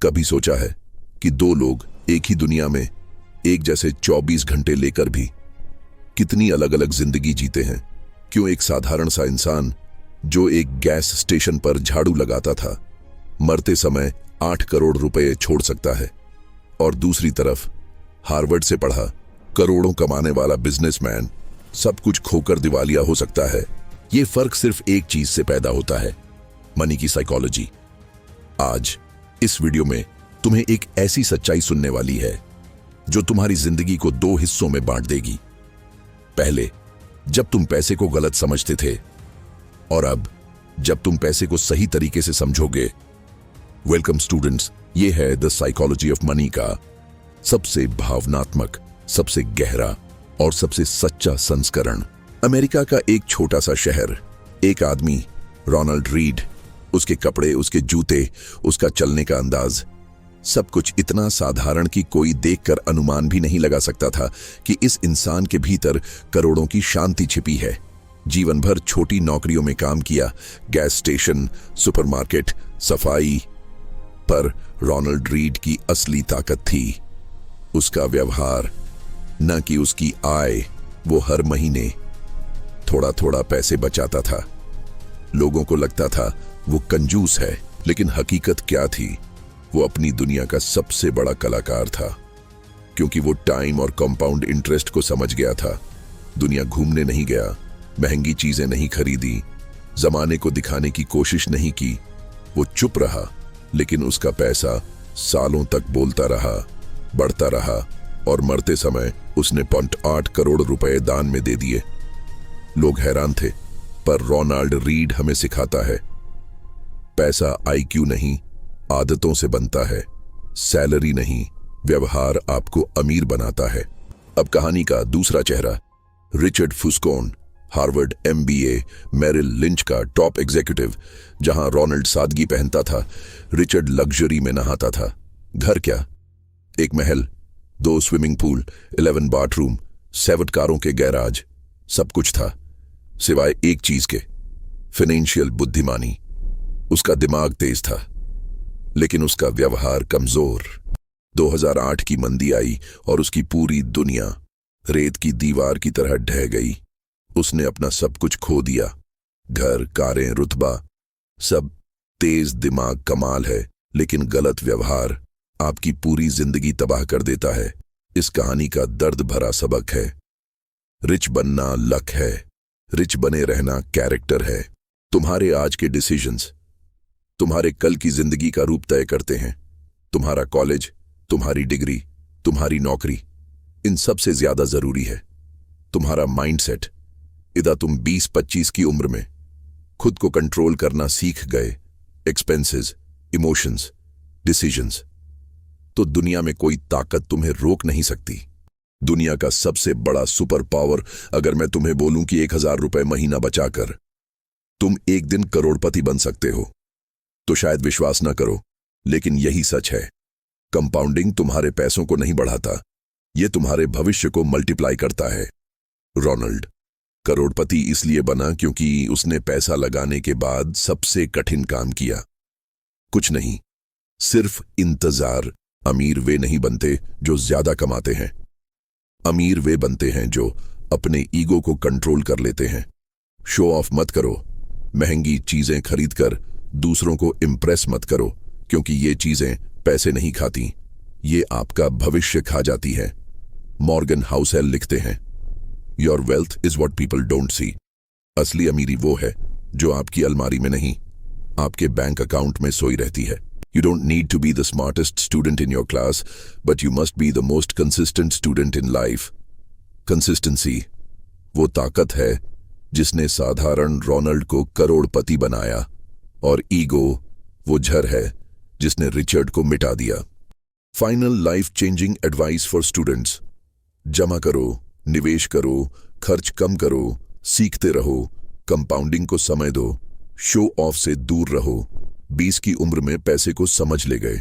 कभी सोचा है कि दो लोग एक ही दुनिया में एक जैसे 24 घंटे लेकर भी कितनी अलग अलग जिंदगी जीते हैं? क्यों एक साधारण सा इंसान जो एक गैस स्टेशन पर झाड़ू लगाता था मरते समय 8 करोड़ रुपए छोड़ सकता है, और दूसरी तरफ हार्वर्ड से पढ़ा करोड़ों कमाने वाला बिजनेसमैन सब कुछ खोकर दिवालिया हो सकता है? ये फर्क सिर्फ एक चीज से पैदा होता है, मनी की साइकोलॉजी। आज इस वीडियो में तुम्हें एक ऐसी सच्चाई सुनने वाली है जो तुम्हारी जिंदगी को 2 हिस्सों में बांट देगी। पहले, जब तुम पैसे को गलत समझते थे, और अब जब तुम पैसे को सही तरीके से समझोगे। वेलकम स्टूडेंट्स, ये है द साइकोलॉजी ऑफ मनी का सबसे भावनात्मक, सबसे गहरा और सबसे सच्चा संस्करण। अमेरिका का एक छोटा सा शहर, एक आदमी, रोनाल्ड रीड। उसके कपड़े, उसके जूते, उसका चलने का अंदाज, सब कुछ इतना साधारण कि कोई देखकर अनुमान भी नहीं लगा सकता था कि इस इंसान के भीतर करोड़ों की शांति छिपी है। जीवन भर छोटी नौकरियों में काम किया, गैस स्टेशन, सुपरमार्केट, सफाई। पर रोनाल्ड रीड की असली ताकत थी उसका व्यवहार, न कि उसकी आय। वो हर महीने थोड़ा थोड़ा पैसे बचाता था। लोगों को लगता था वो कंजूस है, लेकिन हकीकत क्या थी? वो अपनी दुनिया का सबसे बड़ा कलाकार था, क्योंकि वो टाइम और कंपाउंड इंटरेस्ट को समझ गया था। दुनिया घूमने नहीं गया, महंगी चीजें नहीं खरीदी, जमाने को दिखाने की कोशिश नहीं की। वो चुप रहा, लेकिन उसका पैसा सालों तक बोलता रहा, बढ़ता रहा, और मरते समय उसने 8 करोड़ रुपए दान में दे दिए। लोग हैरान थे, पर रोनाल्ड रीड हमें सिखाता है, पैसा आईक्यू नहीं, आदतों से बनता है। सैलरी नहीं, व्यवहार आपको अमीर बनाता है। अब कहानी का दूसरा चेहरा, रिचर्ड फुस्कोन, हार्वर्ड MBA, मेरिल लिंच का टॉप एग्जीक्यूटिव। जहां रोनाल्ड सादगी पहनता था, रिचर्ड लग्जरी में नहाता था। घर क्या, एक महल, 2 स्विमिंग पूल, 11 बाथरूम, 7 कारों के गैराज। सब कुछ था, सिवाय एक चीज के, फाइनेंशियल बुद्धिमानी। उसका दिमाग तेज था, लेकिन उसका व्यवहार कमजोर। 2008 की मंदी आई और उसकी पूरी दुनिया रेत की दीवार की तरह ढह गई। उसने अपना सब कुछ खो दिया, घर, कारें, रुतबा, सब। तेज दिमाग कमाल है, लेकिन गलत व्यवहार आपकी पूरी जिंदगी तबाह कर देता है। इस कहानी का दर्द भरा सबक है, रिच बनना लक है, रिच बने रहना कैरेक्टर है। तुम्हारे आज के डिसीजंस तुम्हारे कल की जिंदगी का रूप तय करते हैं। तुम्हारा कॉलेज, तुम्हारी डिग्री, तुम्हारी नौकरी, इन सब से ज्यादा जरूरी है तुम्हारा माइंडसेट। इधर तुम 20-25 की उम्र में खुद को कंट्रोल करना सीख गए, एक्सपेंसेस, इमोशंस, डिसीजंस, तो दुनिया में कोई ताकत तुम्हें रोक नहीं सकती। दुनिया का सबसे बड़ा सुपर पावर, अगर मैं तुम्हें बोलूं कि 1000 रुपए महीना बचाकर तुम एक दिन करोड़पति बन सकते हो, तो शायद विश्वास ना करो, लेकिन यही सच है। कंपाउंडिंग तुम्हारे पैसों को नहीं बढ़ाता, यह तुम्हारे भविष्य को मल्टीप्लाई करता है। रोनाल्ड करोड़पति इसलिए बना क्योंकि उसने पैसा लगाने के बाद सबसे कठिन काम किया। कुछ नहीं, सिर्फ इंतजार। अमीर वे नहीं बनते जो ज्यादा कमाते हैं, अमीर वे बनते हैं जो अपने ईगो को कंट्रोल कर लेते हैं। शो ऑफ मत करो, महंगी चीजें खरीदकर दूसरों को इम्प्रेस मत करो, क्योंकि ये चीजें पैसे नहीं खाती, ये आपका भविष्य खा जाती है। मॉर्गन हाउसेल लिखते हैं, your wealth is what people don't see. असली अमीरी वो है जो आपकी अलमारी में नहीं, आपके बैंक अकाउंट में सोई रहती है। You don't need to be the smartest student in your class, but you must be the most consistent student in life. Consistency वो ताकत है जिसने साधारण रोनाल्ड को करोड़पति बनाया, और ईगो वो झर है जिसने रिचर्ड को मिटा दिया। Final life changing advice for students, जमा करो, निवेश करो, खर्च कम करो, सीखते रहो, कंपाउंडिंग को समय दो, शो ऑफ से दूर रहो। 20 की उम्र में पैसे को समझ ले गए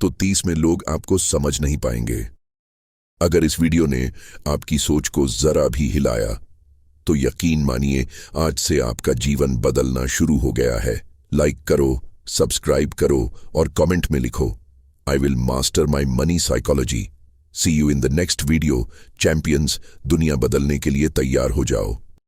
तो 30 में लोग आपको समझ नहीं पाएंगे। अगर इस वीडियो ने आपकी सोच को जरा भी हिलाया, तो यकीन मानिए आज से आपका जीवन बदलना शुरू हो गया है। लाइक करो, सब्सक्राइब करो और कमेंट में लिखो, I will master my money psychology. See you in the next video. Champions, दुनिया बदलने के लिए तैयार हो जाओ.